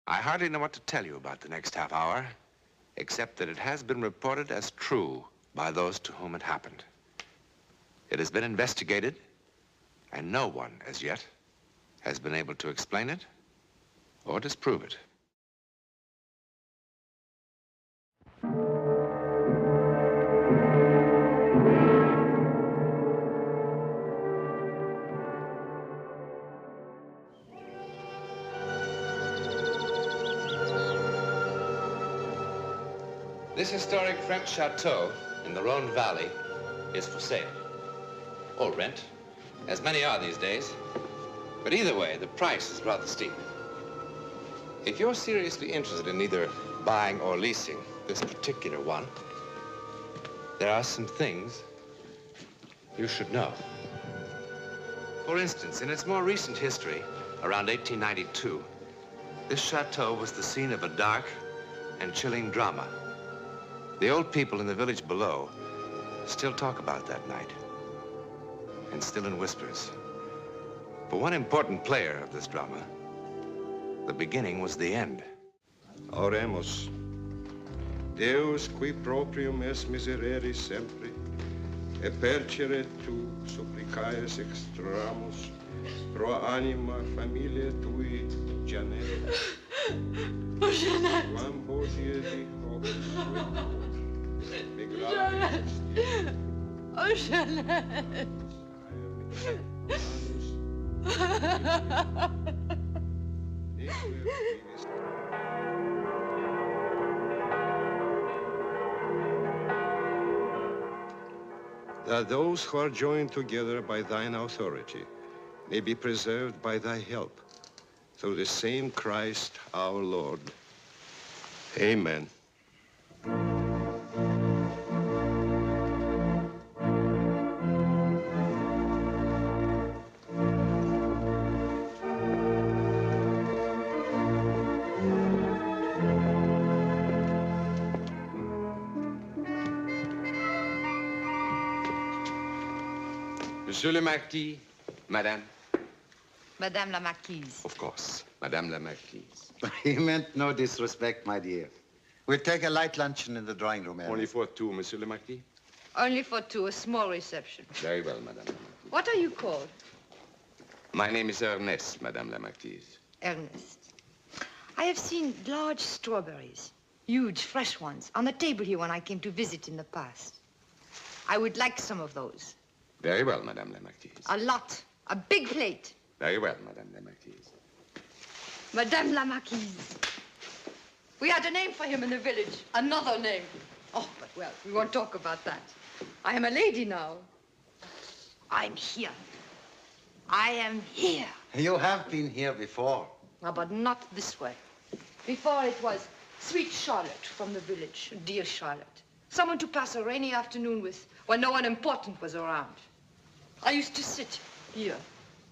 I hardly know what to tell you about the next half hour, except that it has been reported as true by those to whom it happened. It has been investigated, and no one, as yet, has been able to explain it or disprove it. This historic French chateau in the Rhone Valley is for sale. Or rent, as many are these days. But either way, the price is rather steep. If you're seriously interested in either buying or leasing this particular one, there are some things you should know. For instance, in its more recent history, around 1892, this chateau was the scene of a dark and chilling drama. The old people in the village below still talk about that night, and still in whispers. For one important player of this drama, the beginning was the end. Oremus. Deus qui proprium est miserere sempre, e percere tu supplicaes extramus, pro anima familiae tui, Janet. Oh, Janet. Quam hodie di hobis Janet. Oh, Janet. That those who are joined together by thine authority may be preserved by thy help, through the same Christ our Lord. Amen. Monsieur le Marquis, Madame. Madame la Marquise. Of course, Madame la Marquise. He meant no disrespect, my dear. We'll take a light luncheon in the drawing room area. Only for two, Monsieur le Marquis? Only for two, a small reception. Very well, Madame la Marquise. What are you called? My name is Ernest, Madame la Marquise. Ernest. I have seen large strawberries, huge, fresh ones, on the table here when I came to visit in the past. I would like some of those. Very well, Madame la Marquise. A lot. A big plate. Very well, Madame la Marquise. Madame la Marquise. We had a name for him in the village. Another name. Oh, but well, we won't talk about that. I am a lady now. I'm here. I am here. You have been here before. Ah, but not this way. Before it was sweet Charlotte from the village. Dear Charlotte. Someone to pass a rainy afternoon with when no one important was around. I used to sit here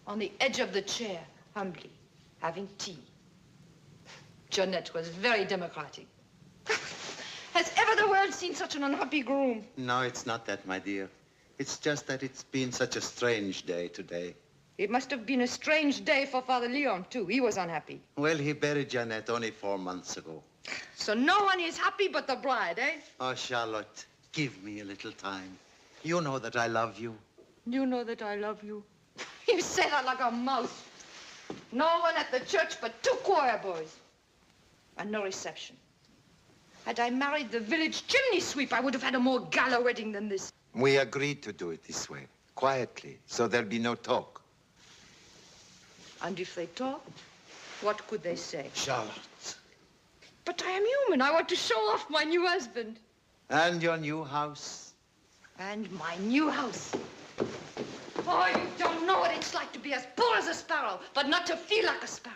on the edge of the chair, humbly, having tea. Jeanette was very democratic. Has ever the world seen such an unhappy groom? No, it's not that, my dear. It's just that it's been such a strange day today. It must have been a strange day for Father Leon, too. He was unhappy. Well, he buried Jeanette only 4 months ago. So no one is happy but the bride, eh? Oh, Charlotte, give me a little time. You know that I love you. You know that I love you. You say that like a mouse. No one at the church but 2 choir boys. And no reception. Had I married the village chimney sweep, I would have had a more gala wedding than this. We agreed to do it this way, quietly, so there'll be no talk. And if they talked, what could they say? Charlotte. But I am human. I want to show off my new husband. And your new house. And my new house. Oh, you don't know what it's like to be as poor as a sparrow, but not to feel like a sparrow.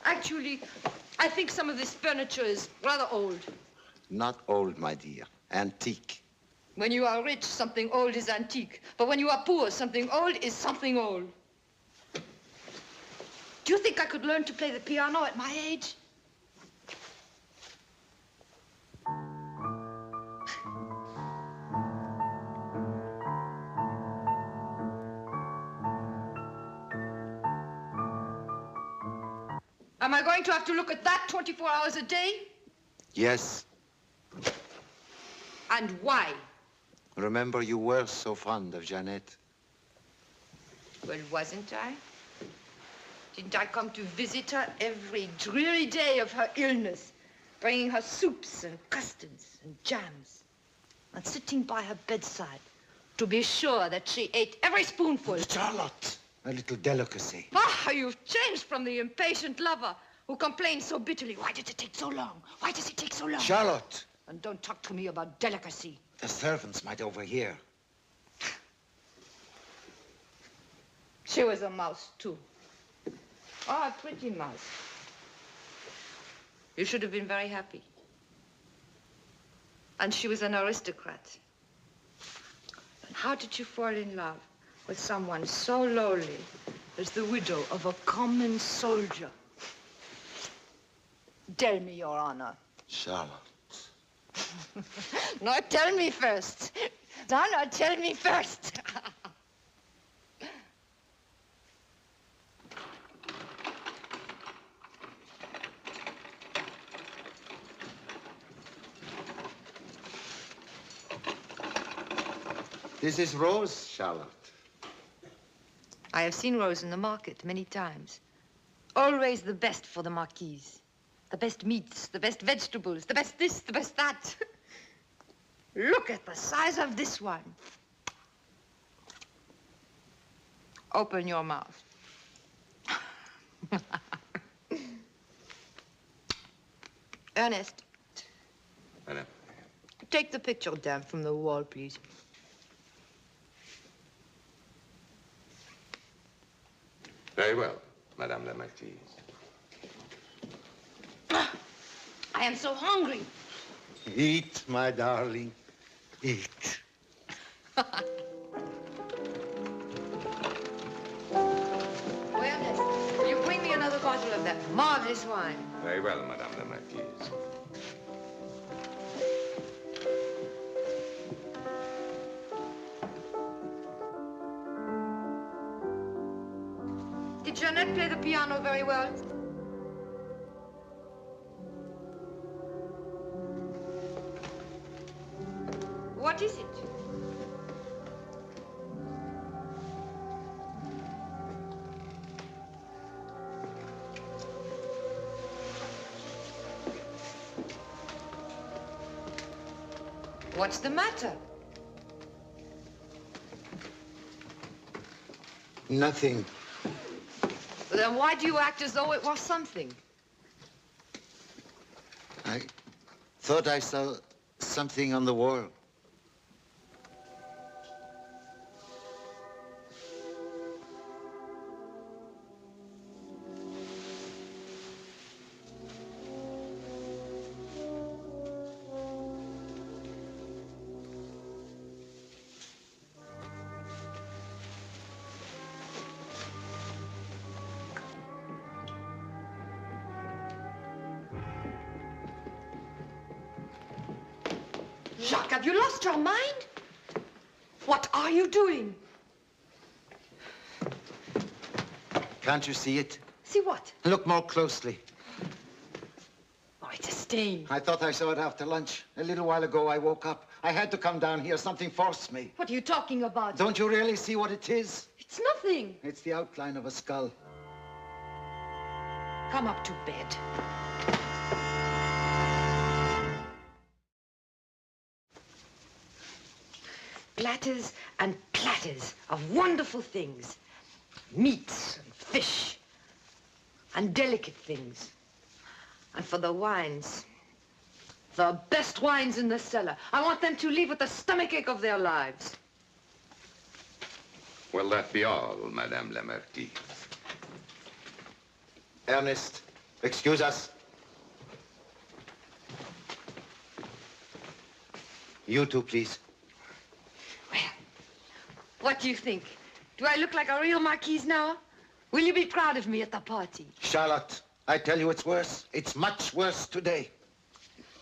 Actually, I think some of this furniture is rather old. Not old, my dear. Antique. When you are rich, something old is antique. But when you are poor, something old is something old. Do you think I could learn to play the piano at my age? Am I going to have to look at that 24 hours a day? Yes. And why? Remember, you were so fond of Jeanette. Well, wasn't I? Didn't I come to visit her every dreary day of her illness, bringing her soups and custards and jams, and sitting by her bedside to be sure that she ate every spoonful? Charlotte, a little delicacy. Ah, you've changed from the impatient lover who complains so bitterly. Why did it take so long? Why does it take so long? Charlotte! And don't talk to me about delicacy. The servants might overhear. She was a mouse, too. Oh, a pretty mouse. You should have been very happy. And she was an aristocrat. And how did you fall in love with someone so lowly as the widow of a common soldier? Tell me, Your Honor. Charlotte. No, tell me first. No, tell me first. This is Rose, Charlotte. I have seen Rose in the market many times. Always the best for the marquise. The best meats, the best vegetables, the best this, the best that. Look at the size of this one. Open your mouth. Ernest. Madame. Take the picture down from the wall, please. Very well, Madame la Marquise. I am so hungry. Eat, my darling. Eat. Ernest, will you bring me another bottle of that marvelous wine? Very well, Madame la Marquise. Did Jeanette play the piano very well? What is it? What's the matter? Nothing. Then why do you act as though it was something? I thought I saw something on the wall. Jacques, have you lost your mind? What are you doing? Can't you see it? See what? Look more closely. Oh, it's a stain. I thought I saw it after lunch. A little while ago, I woke up. I had to come down here. Something forced me. What are you talking about? Don't you really see what it is? It's nothing. It's the outline of a skull. Come up to bed. Platters and platters of wonderful things. Meats and fish and delicate things. And for the wines, the best wines in the cellar. I want them to leave with the stomachache of their lives. Will that be all, Madame la Marquise? Ernest, excuse us. You too, please. Well, what do you think? Do I look like a real marquise now? Will you be proud of me at the party? Charlotte, I tell you it's worse. It's much worse today.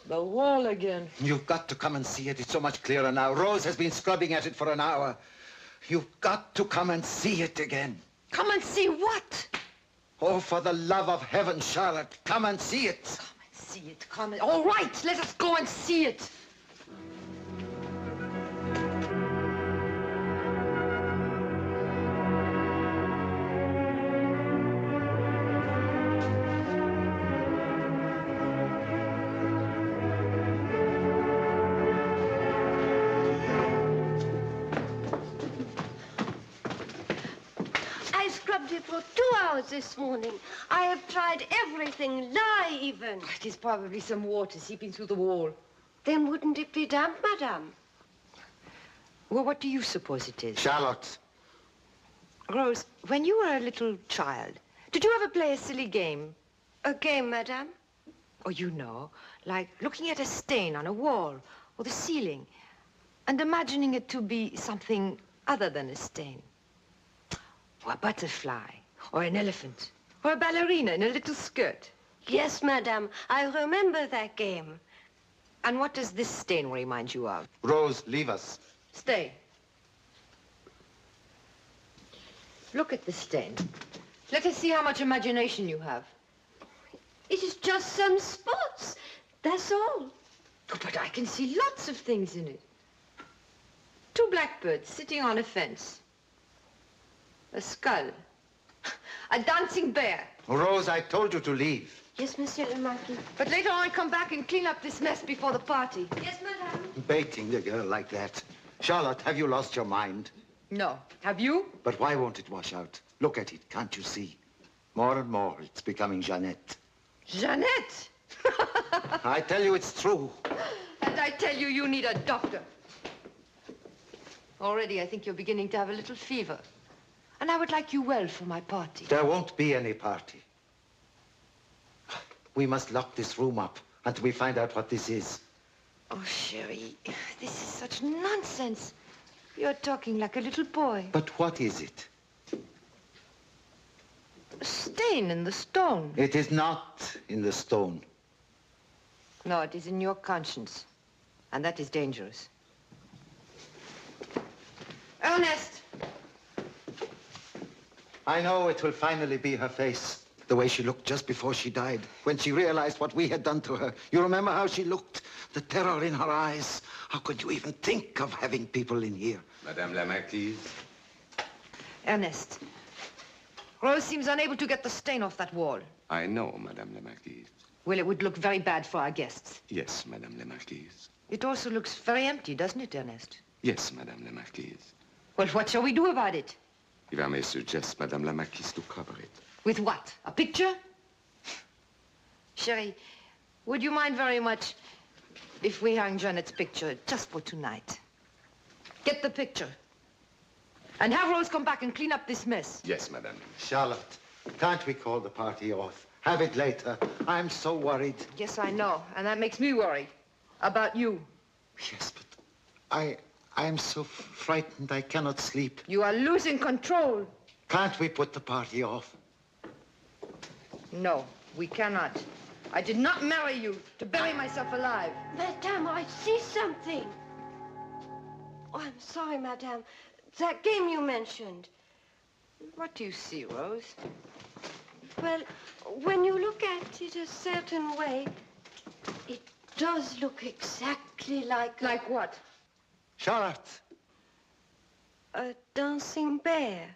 The wall again. You've got to come and see it. It's so much clearer now. Rose has been scrubbing at it for an hour. You've got to come and see it again. Come and see what? Oh, for the love of heaven, Charlotte, come and see it. Come and see it, come and... All right, let us go and see it. For 2 hours this morning. I have tried everything, lye even. It is probably some water seeping through the wall. Then wouldn't it be damp, madame? Well, what do you suppose it is? Charlotte. Rose, when you were a little child, did you ever play a silly game? A game, madame? Oh, you know, like looking at a stain on a wall or the ceiling and imagining it to be something other than a stain. Or a butterfly, or an elephant, or a ballerina in a little skirt. Yes, madame, I remember that game. And what does this stain remind you of? Rose, leave us. Stay. Look at the stain. Let us see how much imagination you have. It is just some spots, that's all. Oh, but I can see lots of things in it. 2 blackbirds sitting on a fence. A skull. A dancing bear. Rose, I told you to leave. Yes, Monsieur le Marquis. But later on, come back and clean up this mess before the party. Yes, madame. Baiting the girl like that. Charlotte, have you lost your mind? No. Have you? But why won't it wash out? Look at it, can't you see? More and more, it's becoming Jeannette. Jeannette! I tell you, it's true. And I tell you, you need a doctor. Already, I think you're beginning to have a little fever. And I would like you well for my party. There won't be any party. We must lock this room up until we find out what this is. Oh, Sherry, this is such nonsense. You're talking like a little boy. But what is it? A stain in the stone. It is not in the stone. No, it is in your conscience. And that is dangerous. Ernest! I know it will finally be her face. The way she looked just before she died, when she realized what we had done to her. You remember how she looked? The terror in her eyes. How could you even think of having people in here? Madame la Marquise. Ernest, Rose seems unable to get the stain off that wall. I know, Madame la Marquise. Well, it would look very bad for our guests. Yes, Madame la Marquise. It also looks very empty, doesn't it, Ernest? Yes, Madame la Marquise. Well, what shall we do about it? If I may suggest, Madame la Marquise, to cover it. With what? A picture? Sherry, would you mind very much if we hung Jeanette's picture just for tonight? Get the picture. And have Rose come back and clean up this mess. Yes, Madame. Charlotte, can't we call the party off? Have it later. I'm so worried. Yes, I know. And that makes me worry. About you. Yes, but I am so frightened I cannot sleep. You are losing control. Can't we put the party off? No, we cannot. I did not marry you to bury myself alive. Madame, I see something. Oh, I'm sorry, madame. That game you mentioned. What do you see, Rose? Well, when you look at it a certain way, it does look exactly like... Like what? Charlotte. A dancing bear.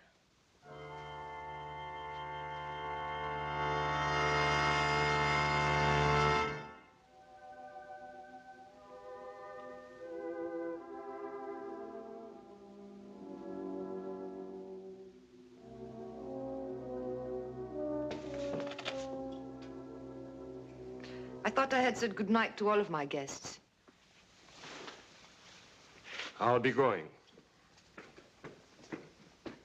I thought I had said goodnight to all of my guests. I'll be going.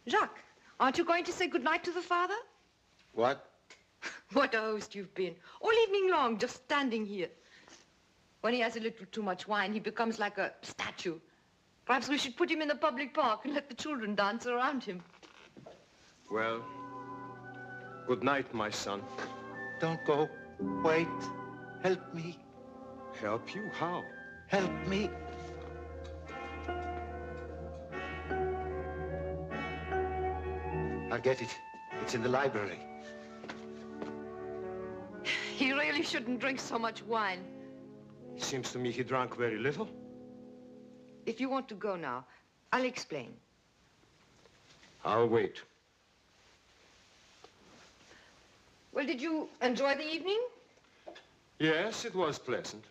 Jacques, aren't you going to say goodnight to the father? What? What a host you've been. All evening long, just standing here. When he has a little too much wine, he becomes like a statue. Perhaps we should put him in the public park and let the children dance around him. Well, good night, my son. Don't go. Wait. Help me. Help you? How? Help me. I'll get it. It's in the library. He really shouldn't drink so much wine. It seems to me he drank very little. If you want to go now, I'll explain. I'll wait. Well, did you enjoy the evening? Yes, it was pleasant.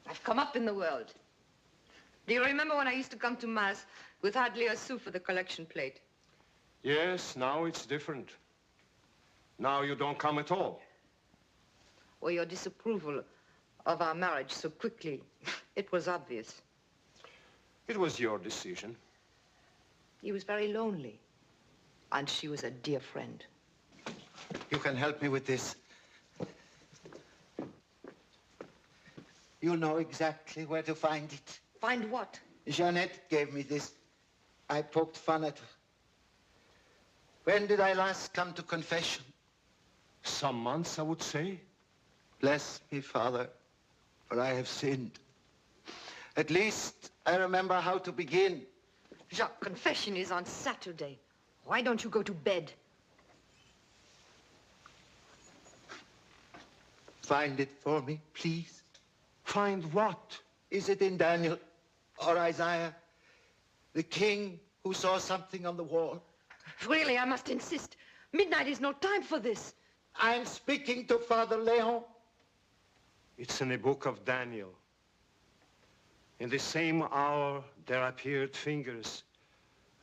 I've come up in the world. Do you remember when I used to come to Mass with hardly a sou for the collection plate? Yes, now it's different. Now you don't come at all. Or your disapproval of our marriage so quickly. It was obvious. It was your decision. He was very lonely. And she was a dear friend. You can help me with this. You'll know exactly where to find it. Find what? Jeanette gave me this. I poked fun at her. When did I last come to confession? Some months, I would say. Bless me, Father, for I have sinned. At least I remember how to begin. Jacques, confession is on Saturday. Why don't you go to bed? Find it for me, please. Find what? Is it in Daniel or Isaiah? The king who saw something on the wall? Really, I must insist. Midnight is no time for this. I'm speaking to Father Leon. It's in the book of Daniel. In the same hour, there appeared fingers,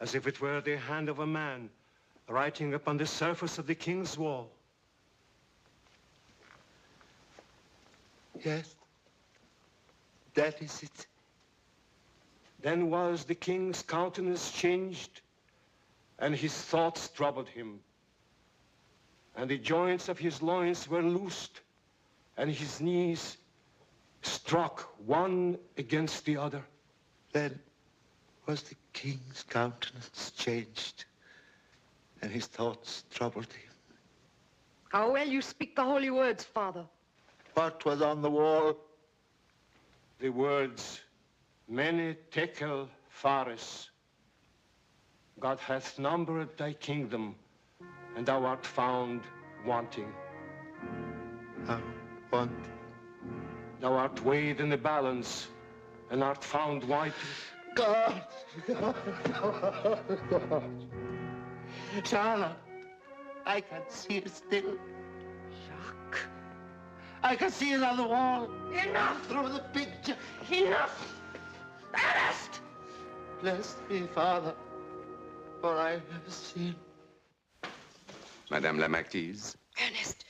as if it were the hand of a man, writing upon the surface of the king's wall. Yes, that is it. Then was the king's countenance changed, and his thoughts troubled him. And the joints of his loins were loosed, and his knees struck one against the other. Then was the king's countenance changed, and his thoughts troubled him. How well you speak the holy words, Father. What was on the wall? The words, Mene tekel phares. God hath numbered thy kingdom, and thou art found wanting. Wanting. Thou art weighed in the balance, and art found wanting. God! Charlotte, I can see it still. Jacques. I can see it on the wall. Enough! Through the picture. Enough! Ernest! Bless me, Father, for I have sinned. Madame la Marquise. Ernest,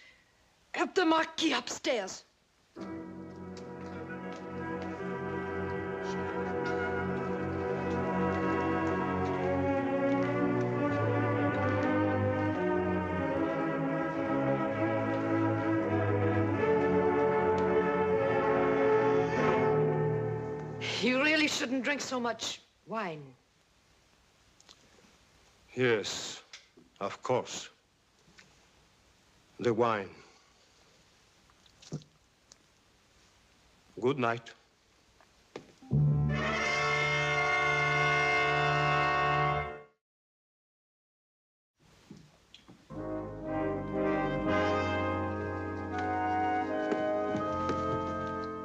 help the Marquis upstairs. You really shouldn't drink so much wine. Yes, of course. The wine. Good night.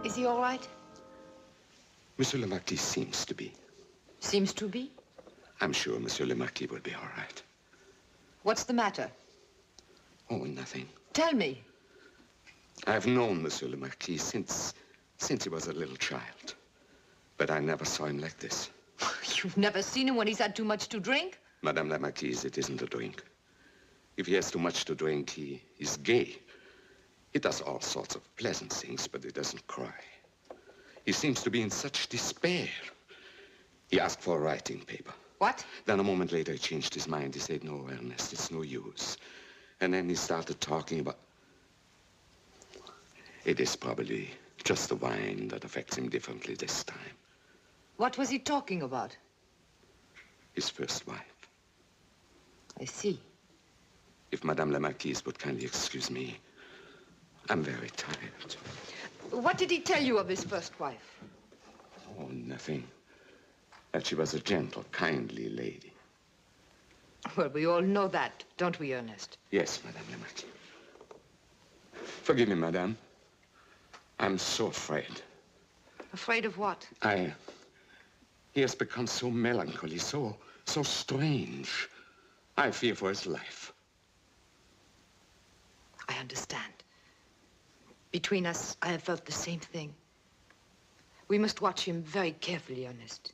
Is he all right? Monsieur le Marquis seems to be. Seems to be. I'm sure Monsieur le Marquis will be all right. What's the matter? Oh, nothing. Tell me. I've known Monsieur le Marquis since he was a little child. But I never saw him like this. You've never seen him when he's had too much to drink? Madame la Marquise, it isn't a drink. If he has too much to drink, he is gay. He does all sorts of pleasant things, but he doesn't cry. He seems to be in such despair. He asked for a writing paper. What? Then a moment later, he changed his mind. He said, no, Ernest, it's no use. And then he started talking about... It is probably just the wine that affects him differently this time. What was he talking about? His first wife. I see. If Madame la Marquise would kindly excuse me, I'm very tired. What did he tell you of his first wife? Oh, nothing. That she was a gentle, kindly lady. Well, we all know that, don't we, Ernest? Yes, Madame la Marquise. Forgive me, madame. I'm so afraid. Afraid of what? He has become so melancholy, so strange. I fear for his life. I understand. Between us, I have felt the same thing. We must watch him very carefully, Ernest.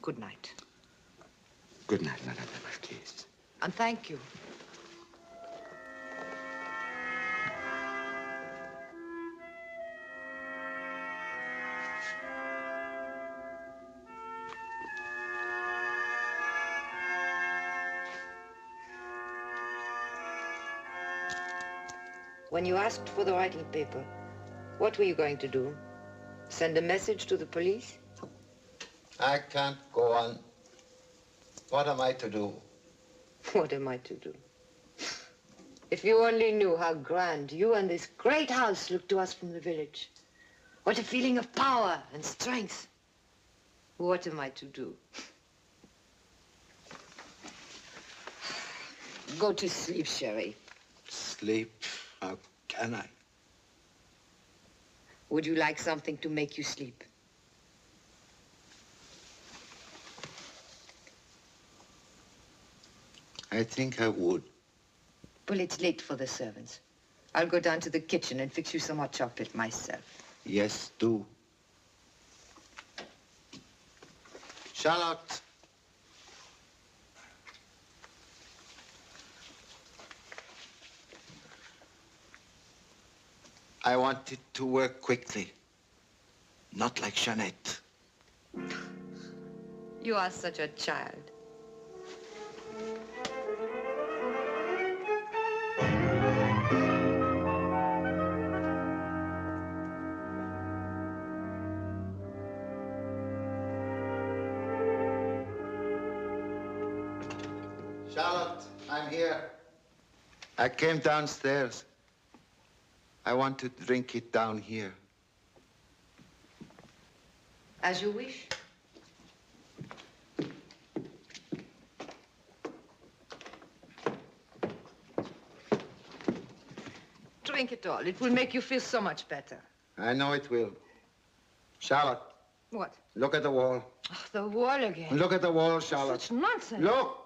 Good night. Good night, Madame la Marquise. And thank you. When you asked for the writing paper, what were you going to do? Send a message to the police? I can't go on. What am I to do? What am I to do? If you only knew how grand you and this great house look to us from the village. What a feeling of power and strength. What am I to do? Go to sleep, Sherry. Sleep? How can I? Would you like something to make you sleep? I think I would. Well, it's late for the servants. I'll go down to the kitchen and fix you some hot chocolate myself. Yes, do. Charlotte. I want it to work quickly. Not like Jeanette. You are such a child. Charlotte, I'm here. I came downstairs. I want to drink it down here. As you wish. Drink it all. It will make you feel so much better. I know it will. Charlotte. What? Look at the wall. Oh, the wall again. Look at the wall, Charlotte. Such nonsense. Look!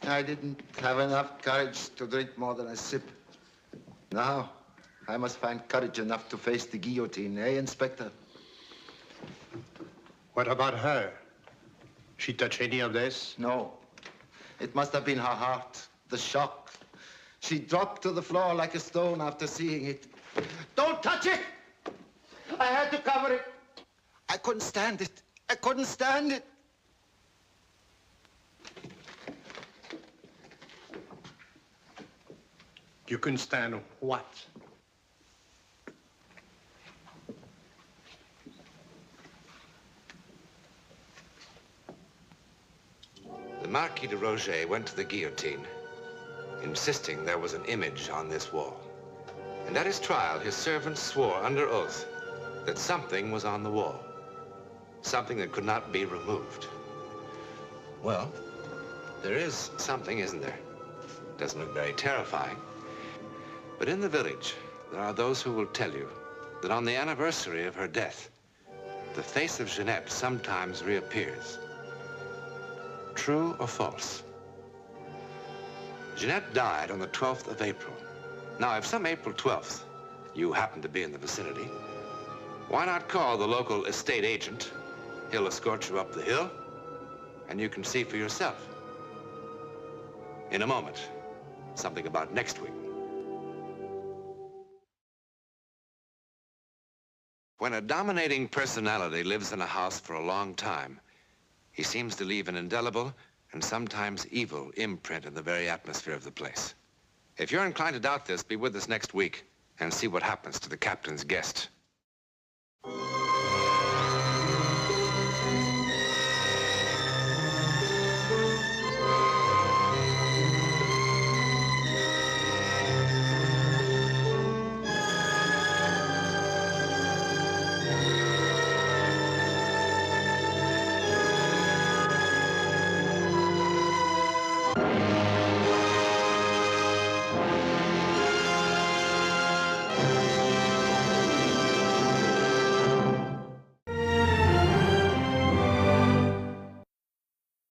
I didn't have enough courage to drink more than a sip. Now, I must find courage enough to face the guillotine, eh, Inspector? What about her? She touch any of this? No. It must have been her heart, the shock. She dropped to the floor like a stone after seeing it. Don't touch it! I had to cover it. I couldn't stand it. I couldn't stand it. You couldn't stand what? The Marquis de Roget went to the guillotine, insisting there was an image on this wall. And at his trial, his servants swore under oath that something was on the wall. Something that could not be removed. Well, there is something, isn't there? Doesn't look very terrifying. But in the village, there are those who will tell you that on the anniversary of her death, the face of Jeanette sometimes reappears. True or false? Jeanette died on the 12th of April. Now, if some April 12th you happen to be in the vicinity, why not call the local estate agent? He'll escort you up the hill, and you can see for yourself. In a moment, something about next week. When a dominating personality lives in a house for a long time, he seems to leave an indelible and sometimes evil imprint in the very atmosphere of the place. If you're inclined to doubt this, be with us next week and see what happens to the captain's guest.